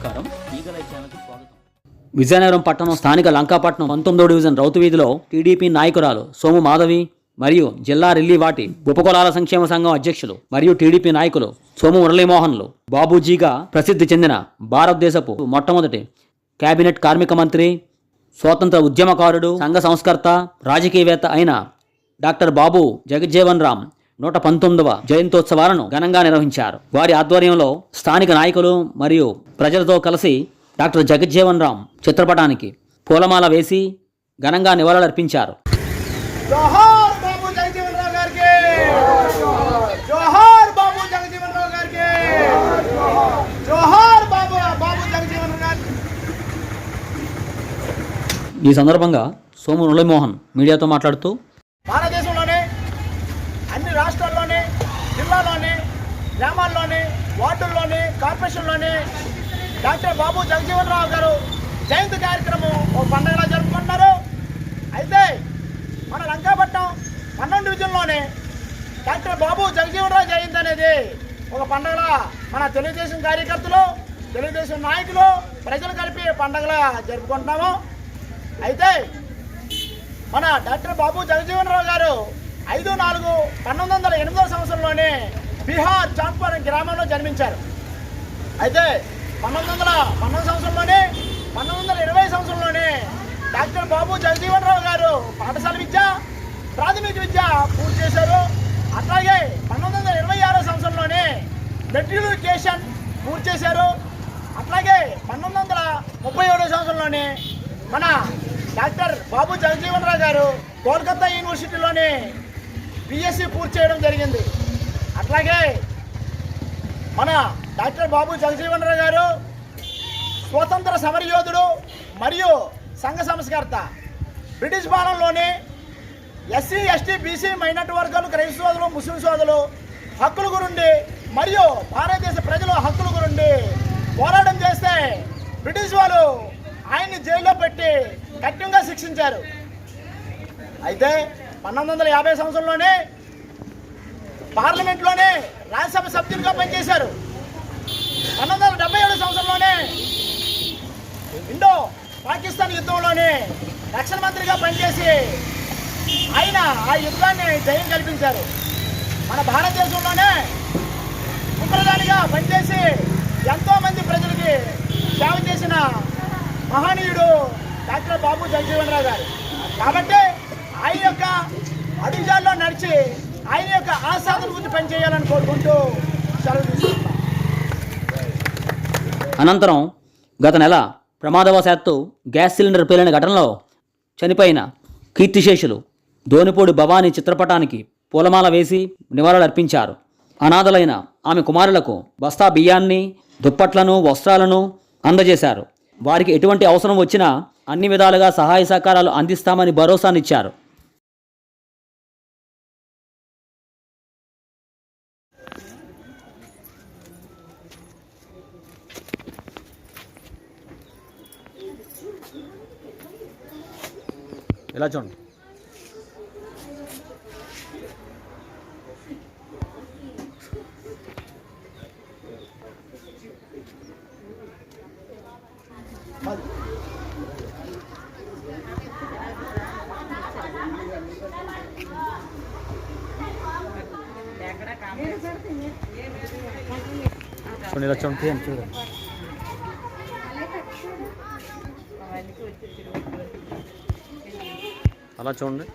నమస్కారం. ఈగలైట్ ఛానల్కి స్వాగతం. విజయనగరం పట్టణం స్థానిక లంకాపట్నం 19వ డివిజన్ రౌతు వీధిలో టీడీపీ నాయకురాలు సోము మాధవి మరియు జిల్లా రెల్లి వాటి ఉపకులాల సంక్షేమ సంఘం అధ్యక్షులు మరియు టీడీపీ నాయకులు సోము మురళీమోహన్లు బాబూజీగా ప్రసిద్ధి చెందిన భారతదేశపు మొట్టమొదటి కేబినెట్ కార్మిక మంత్రి, స్వాతంత్ర ఉద్యమకారుడు, సంఘ సంస్కర్త, రాజకీయవేత్త అయిన డాక్టర్ బాబు జగజ్జీవన్ రామ్ 119వ జయంతోత్సవాలను ఘనంగా నిర్వహించారు. వారి ఆధ్వర్యంలో స్థానిక నాయకులు మరియు ప్రజలతో కలిసి డాక్టర్ జగజ్జీవన్ రామ్ చిత్రపటానికి పూలమాల వేసి ఘనంగా నివాళులర్పించారు. జోహార్ బాబు జగజ్జీవన్ రామ్ గారికి, జోహార్ బాబు జగజ్జీవన్ రామ్ గారికి, జోహార్ బాబు జగజ్జీవన్ రామ్ గారికి. ఈ సందర్భంగా సోము మురళీమోహన్ మీడియాతో మాట్లాడుతూ, భారతదేశంలోనే అన్ని రాష్ట్రాల్లోనే, జిల్లాలోనే, గ్రామాల్లోనే, వార్డుల్లోనే, కార్పొరేషన్లోనే డాక్టర్ బాబు జగజ్జీవన్ రామ్ గారు జయంతి కార్యక్రమం ఒక పండుగలా జరుపుకుంటున్నారు. అయితే మన లంకాపట్నం 12 డివిజన్లోనే డాక్టర్ బాబు జగజ్జీవన్ రామ్ జయంతి అనేది ఒక పండుగలా మన తెలుగుదేశం కార్యకర్తలు, తెలుగుదేశం నాయకులు, ప్రజలు కలిపి పండుగలా జరుపుకుంటున్నాము. అయితే మన డాక్టర్ బాబు జగజ్జీవన్ రామ్ గారు 5/4/1908 సంవత్సరంలోనే బీహార్ చాంద్పూర్ గ్రామంలో జన్మించారు. అయితే 1912 సంవత్సరంలోనే 1920 సంవత్సరంలోనే డాక్టర్ బాబు జగజ్జీవన్ రామ్ గారు పాఠశాల విద్య, ప్రాథమిక విద్య పూర్తి చేశారు. అట్లాగే 1926 సంవత్సరంలోనే మెట్రికులేషన్ పూర్తి చేశారు. అట్లాగే 1937 సంవత్సరంలోనే మన డాక్టర్ బాబు జగజ్జీవన్ రామ్ గారు కోల్కతా యూనివర్సిటీలోనే బిఎస్సి పూర్తి చేయడం జరిగింది. అట్లాగే మన డాక్టర్ బాబు జగజ్జీవన్ రామ్ గారు స్వతంత్ర సమరయోధుడు మరియు సంఘ సంస్కర్త. బ్రిటిష్ పాలనలోనే ఎస్సీ, ఎస్టీ, బీసీ, మైనార్టీ వర్గాలు, క్రైస్తవ సోదరులు, ముస్లిం సోదరులు హక్కుల గురుండి మరియు భారతదేశ ప్రజల హక్కుల గురుండి పోరాటం చేస్తే బ్రిటిష్ వాళ్ళు ఆయన్ని జైల్లో పెట్టి కఠినంగా శిక్షించారు. అయితే 1950 సంవత్సరంలోనే పార్లమెంట్లోనే రాజ్యసభ సభ్యులుగా పనిచేశారు. 1977 సంవత్సరంలోనే ఇండో పాకిస్తాన్ యుద్ధంలోనే రక్షణ మంత్రిగా పనిచేసి ఆయన ఆ యుద్ధాన్ని జయం కల్పించారు. మన భారతదేశంలోనే ఉపప్రధానిగా పనిచేసి ఎంతోమంది ప్రజలకి సేవ చేసిన మహనీయుడు డాక్టర్ బాబు జగజ్జీవన్ రామ్ గారు. కాబట్టి ఆయన యొక్క అడుగుజాల్లో నడిచి ఆయన యొక్క ఆశాదుల గురించి పనిచేయాలని కోరుకుంటూ సెలవు తీసుకుంటున్నాం. అనంతరం గత నెల ప్రమాదవశాత్తు గ్యాస్ సిలిండర్ పేలిన ఘటనలో చనిపోయిన కీర్తిశేషులు ధోనిపూడి భవానీ చిత్రపటానికి పూలమాల వేసి నివాళులర్పించారు. అనాథలైన ఆమె కుమారులకు బస్తా బియ్యాన్ని, దుప్పట్లను, వస్త్రాలను అందజేశారు. వారికి ఎటువంటి అవసరం వచ్చినా అన్ని విధాలుగా సహాయ సహకారాలు అందిస్తామని భరోసానిచ్చారు. ఇలా చూడండి. ఇలా చూడండి, చూడండి. అలా చూడండి.